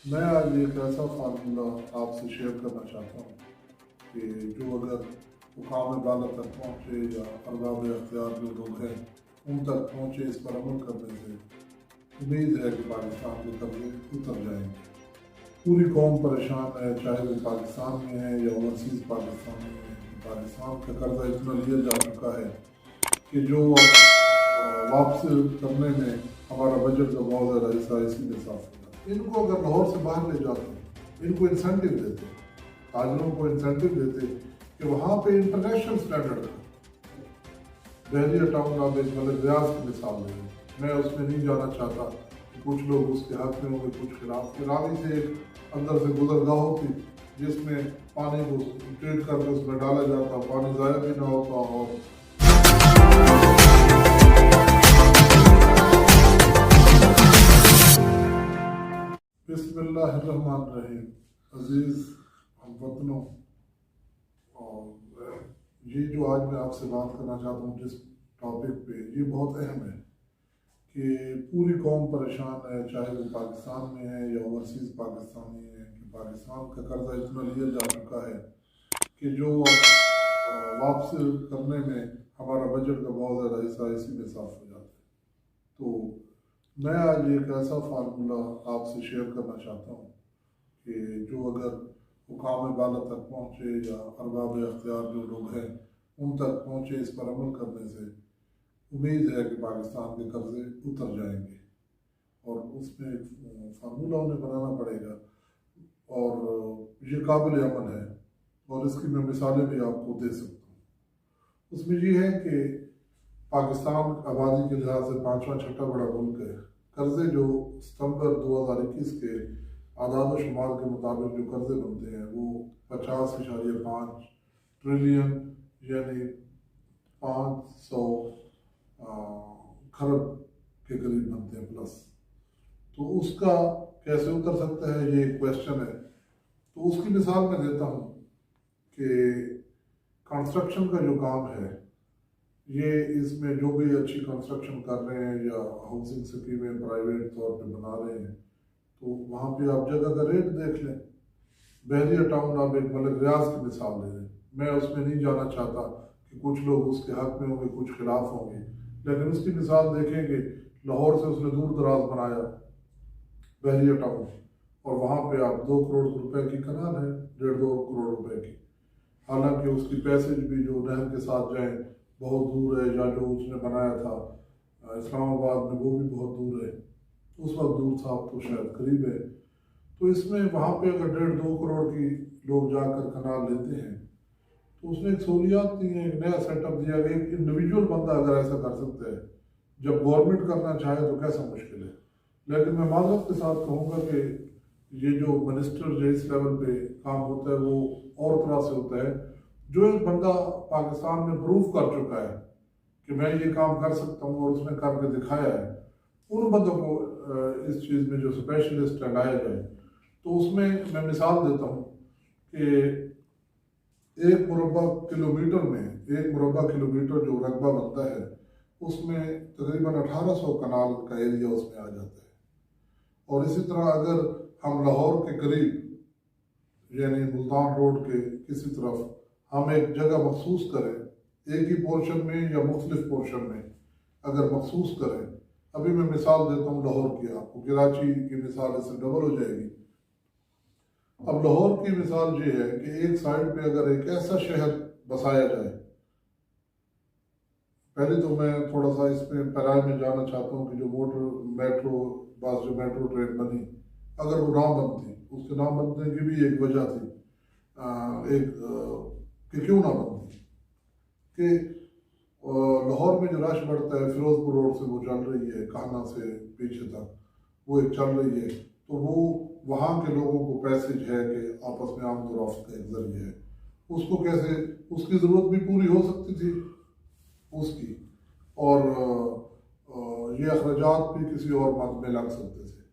मैं आज एक ऐसा फार्मूला आपसे शेयर करना चाहता हूँ कि जो अगर मुकाम बाला तक पहुँचे या अरबाब अख्तियार जो लोग हैं उन तक पहुँचे, इस पर अमल करने से उम्मीद है कि पाकिस्तान के कब्जे उतर जाएंगे। पूरी कौम परेशान है, चाहे वो पाकिस्तान में है या ओवरसीज़ पाकिस्तान में है। पाकिस्तान का कर्जा इतना लिया जा चुका है कि जो वापसी करने में हमारा बजट का बहुत ज़्यादा हिस्सा इसी में साफ हो जाता है। इनको अगर लाहौर से बाहर ले जाते, इनको इंसेंटिव देते, ताजरों को इंसेंटिव देते कि वहाँ पे इंटरनेशनल स्टैंडर्ड का बहरिया टाउन आप एक मतलब रियाज की मिसाल लें। मैं उसमें नहीं जाना चाहता कि कुछ लोग उसके हक में होंगे, कुछ खिलाफ। रावी से एक अंदर से गुजरगाह होती जिसमें पानी को ट्रीट करके उसमें डाला जाता, पानी ज़ाया भी ना होता। और बिस्मिल्लाहिर्रहमानिर्रहीम। अजीज़ हमवतनों, और ये जो आज मैं आपसे बात करना चाहता हूँ जिस टॉपिक पे, ये बहुत अहम है कि पूरी कौम परेशान है, चाहे वो पाकिस्तान में है या ओवरसीज़ पाकिस्तानी है। कि पाकिस्तान का कर्जा इतना लिया जा चुका है कि जो वापसी करने में हमारा बजट का बहुत ज़्यादा हिस्सा इसी में साफ हो जाता है। तो मैं आज एक ऐसा फार्मूला आपसे शेयर करना चाहता हूँ कि जो अगर मुकाम बाला तक पहुँचे या अरबाब अख्तियार जो लोग हैं उन तक पहुँचे, इस पर अमल करने से उम्मीद है कि पाकिस्तान के कर्जे उतर जाएंगे। और उसमें एक फार्मूला उन्हें बनाना पड़ेगा और ये काबिल अमल है और इसकी मैं मिसालें भी आपको दे सकता हूँ। उसमें ये है कि पाकिस्तान आबादी के लिहाज से पाँचवा छठा बड़ा मुल्क है। कर्जे जो सितंबर 2021 के आदाद शुमार के मुताबिक जो कर्जे बनते हैं वो 50.5 ट्रिलियन यानी 500 खरब के करीब बनते हैं प्लस। तो उसका कैसे उतर सकता है, ये क्वेश्चन है। तो उसकी मिसाल मैं देता हूँ कि कंस्ट्रक्शन का जो काम है, ये इसमें जो भी अच्छी कंस्ट्रक्शन कर रहे हैं या हाउसिंग स्कीमें प्राइवेट तौर पे बना रहे हैं, तो वहाँ पे आप जगह का रेट देख लें। बहरिया टाउन आप एक मतलब रियाज की मिसाल ले लें। मैं उसमें नहीं जाना चाहता कि कुछ लोग उसके हक में होंगे, कुछ खिलाफ होंगे, लेकिन उसकी मिसाल देखेंगे। लाहौर से उसने दूर दराज बनाया बहरिया टाउन, और वहाँ पे आप 2 करोड़ रुपए की कनाल है, 1.5-2 करोड़ रुपए की। हालांकि उसकी पैसेज भी जो नहर के साथ जाए बहुत दूर है, या जो उसने बनाया था इस्लामाबाद में वो भी बहुत दूर है। उस वक्त दूर था, अब तो शायद करीब है। तो इसमें वहाँ पे अगर 1.5-2 करोड़ की लोग जाकर कनाल लेते हैं तो उसने एक सहूलियात दी है, एक नया सेटअप दिया। एक इंडिविजुअल बंदा अगर ऐसा कर सकता है, जब गवर्नमेंट करना चाहे तो कैसा मुश्किल है। लेकिन मैं माजरत के साथ कहूँगा कि ये जो मिनिस्टर जो इस लेवल पे काम होता है वो और तरह से होता है। जो एक बंदा पाकिस्तान में प्रूव कर चुका है कि मैं ये काम कर सकता हूँ और उसने करके दिखाया है, उन बंदों को इस चीज़ में जो स्पेशलिस्ट है लाया जाए। तो उसमें मैं मिसाल देता हूँ कि 1 मुरबा किलोमीटर जो रकबा बनता है उसमें तकरीबन 1800 कनाल का एरिया उसमें आ जाता है। और इसी तरह अगर हम लाहौर के करीब यानी मुल्तान रोड के किसी तरफ हम एक जगह मखसूस करें, एक ही पोर्शन में या मुख्तलिफ पोर्शन में अगर मखसूस करें। अभी मैं मिसाल देता हूँ लाहौर की, आपको कराची की मिसाल इससे डबल हो जाएगी। अब लाहौर की मिसाल ये है कि एक साइड पे अगर एक ऐसा शहर बसाया जाए। पहले तो मैं थोड़ा सा इसमें पैराए में जाना चाहता हूँ कि जो मेट्रो बस जो मेट्रो ट्रेन बनी, अगर वो ना बनती, उसके ना बनने की भी एक वजह थी, कि क्यों ना बनती, कि लाहौर में जो रश बढ़ता है फिरोजपुर रोड से वो चल रही है, काना से पीछे तक वो एक चल रही है। तो वो वहाँ के लोगों को पैसेज है कि आपस में आमदोरफ्त का एक जरिए है। उसको कैसे, उसकी ज़रूरत भी पूरी हो सकती थी उसकी, और ये अखराजात भी किसी और मद में लग सकते थे।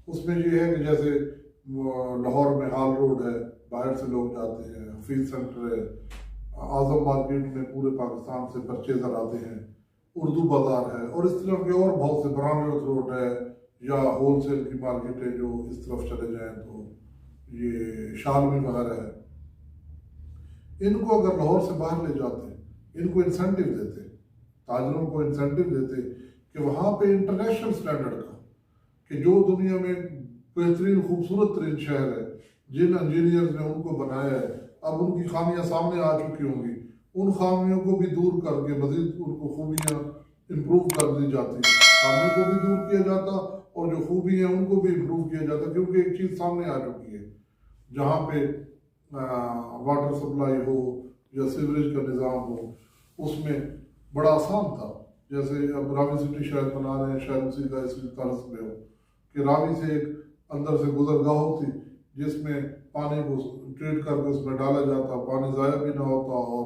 उसमें ये है कि जैसे लाहौर में हाल रोड है, बाहर से लोग जाते हैं, हफीज सेंटर है, आज़म मार्केट में पूरे पाकिस्तान से परचेजर आते हैं, उर्दू बाज़ार है, और इस तरह के और बहुत से ब्रांड रोड है, या होलसेल की मार्केटें जो इस तरफ चले जाएं तो ये शालमी वगैरह है, इनको अगर लाहौर से बाहर ले जाते, इनको इंसेंटिव देते, ताजरों को इंसेंटिव देते कि वहाँ पे इंटरनेशनल स्टैंडर्ड का, कि जो दुनिया में बेहतरीन खूबसूरत तरीन शहर है, जिन इंजीनियर्स ने उनको बनाया है, अब उनकी खामियां सामने आ चुकी होंगी, उन खामियों को भी दूर करके मजीद उनको खूबियाँ इम्प्रूव कर दी जाती, खामियों को भी दूर किया जाता और जो खूबी है उनको भी इम्प्रूव किया जाता, क्योंकि एक चीज़ सामने आ चुकी है, जहाँ पे वाटर सप्लाई हो या सीवरेज का निज़ाम हो, उसमें बड़ा आसान था। जैसे अब रावी सिटी शायद बना रहे हैं, शायद उसी का इसी तर्ज पे हो कि रावी से एक अंदर से गुजरगाह होती जिसमें पानी को ट्रीट करके उसमें डाला जाता, पानी ज़ाया भी ना होता और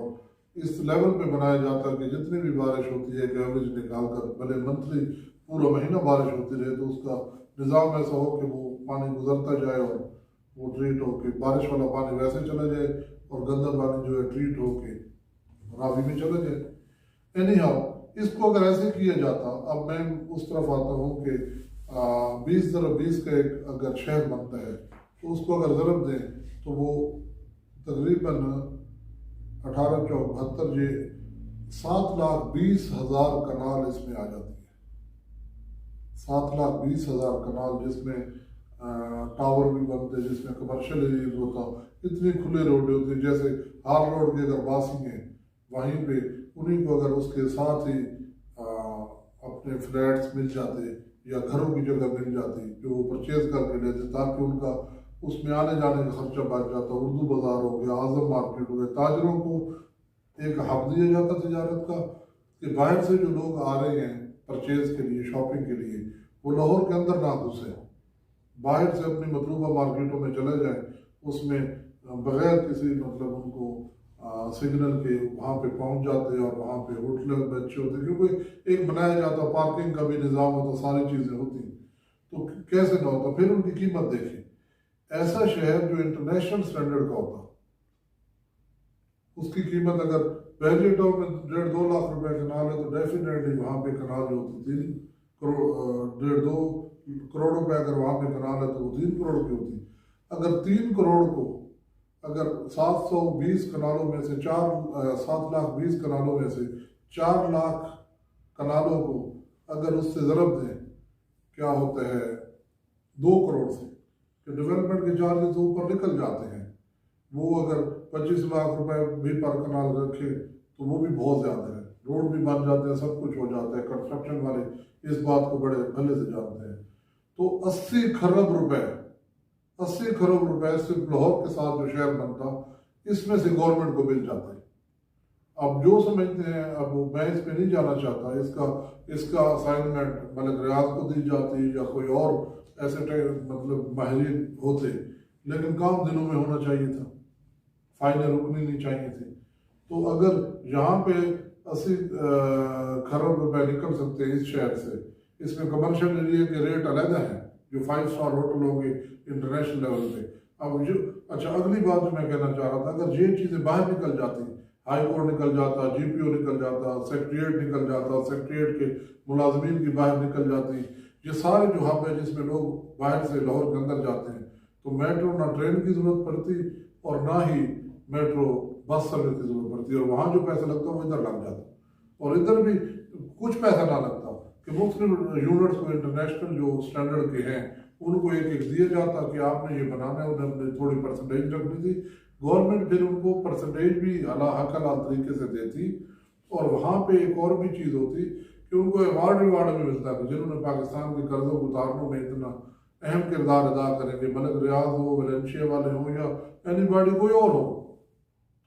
इस लेवल पे बनाया जाता कि जितनी भी बारिश होती है एक एवरेज निकाल कर, भले मंथली पूरा महीना बारिश होती रहे तो उसका निज़ाम ऐसा हो कि वो पानी गुजरता जाए और वो ट्रीट हो के बारिश वाला पानी वैसे चला जाए और गंदा पानी जो है ट्रीट हो के रावी में चला जाए। एनी हाउ, इसको अगर ऐसे किया जाता, अब मैं उस तरफ आता हूँ कि 20 का एक अगर शहर बनता है तो उसको अगर ज़रब दें तो वो तकरीबन 1872 ये 7,20,000 कनाल इसमें आ जाती है। 7,20,000 कनाल जिसमें टावर भी बनते, जिसमें कमर्शियल एरियाज होता, इतनी खुले रोड होते, जैसे हार रोड के अगर बासी हैं वहीं पे उन्हीं को अगर उसके साथ ही अपने फ्लैट्स मिल जाते या घरों की जगह मिल जाती जो वो परचेज करके लेते, ताकि उनका उसमें आने जाने का खर्चा बच जाता। उर्दू बाजार हो गया, आजम मार्केट हो गया, ताजरों को एक हक दिया जाता तजारत का कि बाहर से जो लोग आ रहे हैं परचेज के लिए, शॉपिंग के लिए, वो लाहौर के अंदर ना घुसे, बाहर से अपनी मतलूबा मार्केटों में चले जाएं, उसमें बगैर किसी मतलब उनको सिग्नल के वहाँ पे पहुँच जाते और वहाँ पे होटल में अच्छे होते, क्योंकि एक बनाया जाता, पार्किंग का भी निज़ाम होता, सारी चीज़ें होती, तो कैसे ना होता। फिर उनकी कीमत देखिए, ऐसा शहर जो इंटरनेशनल स्टैंडर्ड का होता, उसकी कीमत अगर पहले टाउन में 1.5-2 लाख रुपए कनाल है तो डेफिनेटली वहाँ पे कनाल जो होती 3 करोड़ 1.5-2 करोड़ रुपए अगर वहाँ पे कनाल है तो वो 3 करोड़ की होती। अगर 3 करोड़ को अगर 720 कनालों में से 7,20,000 कनालों में से 4 लाख कनालों को अगर उससे ज़रब दें, क्या होता है 2 करोड़ से, कि डेवलपमेंट के चार्जेस ऊपर निकल जाते हैं। वो अगर 25 लाख रुपए भी पर कनाल रखे तो वो भी बहुत ज़्यादा है, रोड भी बन जाते हैं, सब कुछ हो जाता है। कंस्ट्रक्शन वाले इस बात को बड़े भले से जानते हैं। तो 80 खरब रुपए सिर्फ लाहौर के साथ जो शहर बनता, इसमें से गवर्नमेंट को मिल जाता है। अब जो समझते हैं, अब मैं इस पे नहीं जाना चाहता, इसका असाइनमेंट मलिक रियाज को दी जाती या कोई और ऐसे मतलब माहिरीन होते, लेकिन काम दिनों में होना चाहिए था, फाइलें रुकनी नहीं चाहिए थी। तो अगर यहाँ पे 80 खरब रुपए निकल सकते हैं इस शहर से, इसमें कमर्शियल एरिया के रेट अलग हैं जो 5 स्टार होटल होंगे इंटरनेशनल लेवल पे। अब जो अच्छा, अगली बात जो मैं कहना चाह रहा था, अगर ये चीज़ें बाहर निकल जाती, हाई कोर्ट निकल जाता, GPO निकल जाता, सेक्रेटरीट निकल जाता, सेक्रेटरीट के मुलाजमीन की बाहर निकल जाती, ये सारे जो हब है जिसमें लोग बाहर से लाहौर के अंदर जाते हैं, तो मेट्रो ना ट्रेन की ज़रूरत पड़ती और ना ही मेट्रो बस सर्विस की ज़रूरत पड़ती, और वहाँ जो पैसा लगता है वो इधर लग जाता, और इधर भी कुछ पैसा ना लगता कि मुख्तलिफ यूनिट्स को इंटरनेशनल जो स्टैंडर्ड के हैं उनको एक एक दिया जाता कि आपने ये बनाना है, उन्हें थोड़ी परसेंटेज रखनी थी। गवर्नमेंट फिर उनको परसेंटेज भी हलाल तरीके से देती, और वहाँ पे एक और भी चीज़ होती कि उनको अवार्ड भी मिलता है जिन्होंने पाकिस्तान के कर्जों को उतारने में इतना अहम किरदार अदा करेंगे, मलिक रियाज हो, वैलेंशिया वाले हो या एनीबॉडी कोई और हो,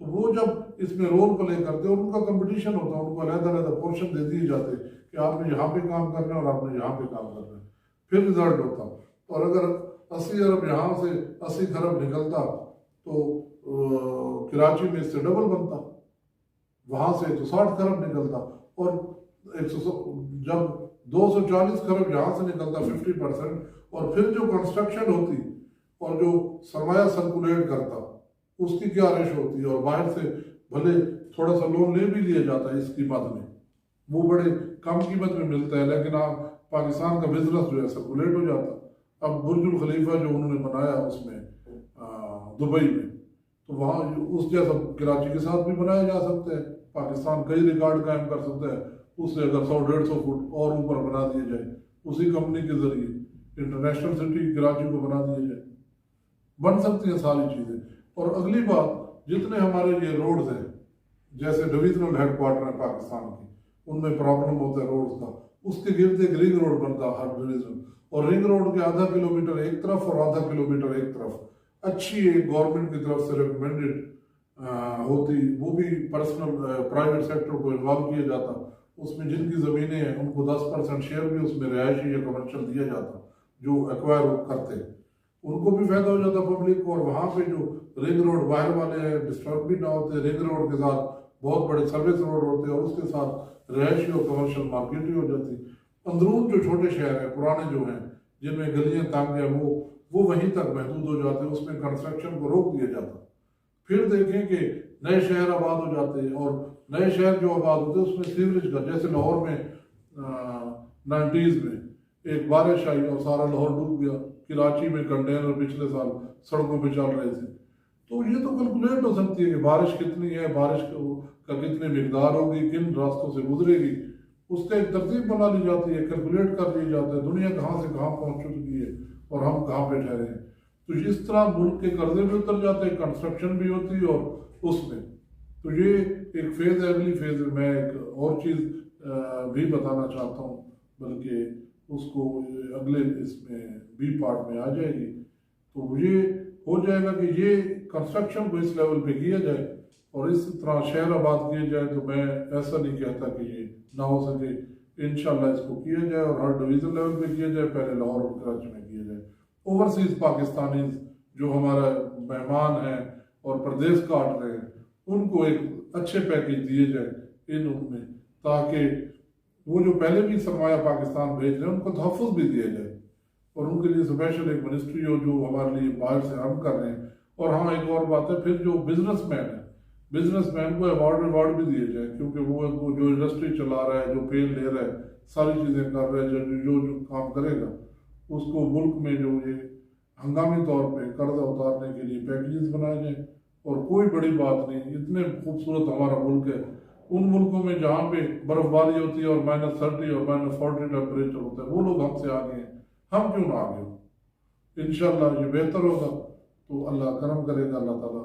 तो वो जब इसमें रोल प्ले करते और उनका कंपटीशन होता, उनको अलग-अलग पोर्शन दे दिए जाते कि आपने यहाँ पे काम करना है और आपने यहाँ पे काम करना है, फिर रिजल्ट होता। और अगर 80 अरब यहाँ से 80 खरब निकलता तो कराची में इससे डबल बनता, वहाँ से तो 60 खरब निकलता, और 100 जब 240 खरब यहाँ से निकलता 50%, और फिर जो कंस्ट्रक्शन होती और जो सरमाया सर्कुलेट करता उसकी क्या रेशो होती है, और बाहर से भले थोड़ा सा लोन ले भी लिया जाता है इस कीमत में, वो बड़े कम कीमत में मिलता है, लेकिन आप पाकिस्तान का बिजनेस जो है सर्कुलेट हो जाता। अब बुर्जुल खलीफा जो उन्होंने बनाया उसमें दुबई में, तो वहाँ उस जैसा कराची के साथ भी बनाया जा सकता है। पाकिस्तान कई रिकॉर्ड कायम कर सकता है, उससे अगर 100-150 फुट और ऊपर बना दिया जाए उसी कंपनी के जरिए इंटरनेशनल सिटी कराची को बना दिया जाए, बन सकती हैं सारी चीज़ें। और अगली बात, जितने हमारे ये रोड्स हैं, जैसे डिविजनल हेडक्वार्टर है पाकिस्तान की, उनमें प्रॉब्लम होता है रोड्स का, उसके गिर्द एक रिंग रोड बनता है हर डिवीजन, और रिंग रोड के आधा किलोमीटर एक तरफ और आधा किलोमीटर एक तरफ अच्छी एक गवर्नमेंट की तरफ से रिकमेंडेड होती, वो भी पर्सनल प्राइवेट सेक्टर को इन्वॉल्व किया जाता, उसमें जिनकी ज़मीनें हैं उनको 10% शेयर भी उसमें रिहायशी या कमर्शियल दिया जाता, जो एक्वायर करते उनको भी फायदा हो जाता पब्लिक को। और वहाँ पे जो रिंग रोड बाहर वाले हैं डिस्टर्ब भी ना होते, रिंग रोड के साथ बहुत बड़े सर्विस रोड होते हैं और उसके साथ रिहायशी और कमर्शियल मार्केट ही हो जाती। अंदरून जो छोटे शहर हैं पुराने जो हैं जिनमें गलियाँ तंग हैं वो वहीं तक महदूद हो जाते हैं, उसमें कंस्ट्रक्शन को रोक दिया जाता। फिर देखें कि नए शहर आबाद हो जाते हैं, और नए शहर जो आबाद होते हैं उसमें सीवरेज का, जैसे लाहौर में 90s में एक बारिश आई और सारा लाहौर डूब गया, कराची में कंटेनर पिछले साल सड़कों पे चल रहे थे। तो ये तो कैलकुलेट हो सकती है कि बारिश कितनी है, बारिश का कितनी मिकदार होगी, किन रास्तों से गुजरेगी, उसका एक तरतीब बना ली जाती है, कैलकुलेट कर लिया जाता है दुनिया कहाँ से कहाँ पहुँच चुकी है और हम कहाँ पे ठहरे हैं। तो इस तरह मुल्क के कर्जे भी उतर जाते हैं, कंस्ट्रक्शन भी होती है और उसमें तो ये एक फेज है। अगली फेज में मैं एक और चीज़ भी बताना चाहता हूँ, बल्कि उसको अगले इसमें बी पार्ट में आ जाएगी। तो ये हो जाएगा कि ये कंस्ट्रक्शन को इस लेवल पे किया जाए और इस तरह शहर आबाद किए जाए। तो मैं ऐसा नहीं कहता कि ये ना हो सके, इंशाल्लाह इसको किया जाए और हर डिवीजन लेवल पे किया जाए, पहले लाहौर और कराची में किया जाए। ओवरसीज पाकिस्तानी जो हमारा मेहमान हैं और प्रदेश काट रहे हैं उनको एक अच्छे पैकेज दिए जाए इन उनमें, ताकि वो जो पहले भी सरमाया पाकिस्तान भेज रहे हैं उनको तहफ़्फ़ुज़ भी दिया जाए और उनके लिए स्पेशल एक मिनिस्ट्री हो जो हमारे लिए बाहर से हम कर रहे हैं। और हाँ, एक और बात है, फिर जो बिजनेसमैन है, बिजनेसमैन को अवार्ड भी दिए जाए, क्योंकि वो जो इंडस्ट्री चला रहा है, जो पेन ले रहा है, सारी चीज़ें कर रहा है, जो काम करेगा उसको मुल्क में जो ये हंगामी तौर पे कर्जा उतारने के लिए पैकेजेस बनाए जाए। और कोई बड़ी बात नहीं, इतने खूबसूरत हमारा मुल्क है, उन मुल्कों में जहाँ पे बर्फबारी होती है और -30 और -40 टेम्परेचर होता है, वो लोग हमसे आगे हैं, हम क्यों ना आगे हो। इंशाल्लाह ये बेहतर होगा तो अल्लाह करम करेगा, अल्लाह ताला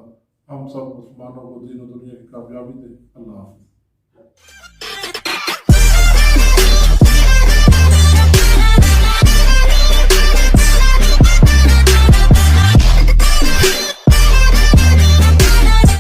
हम सब मुसलमानों को दीन और दुनिया की कामयाबी दे। अल्लाह हाफ़िज़।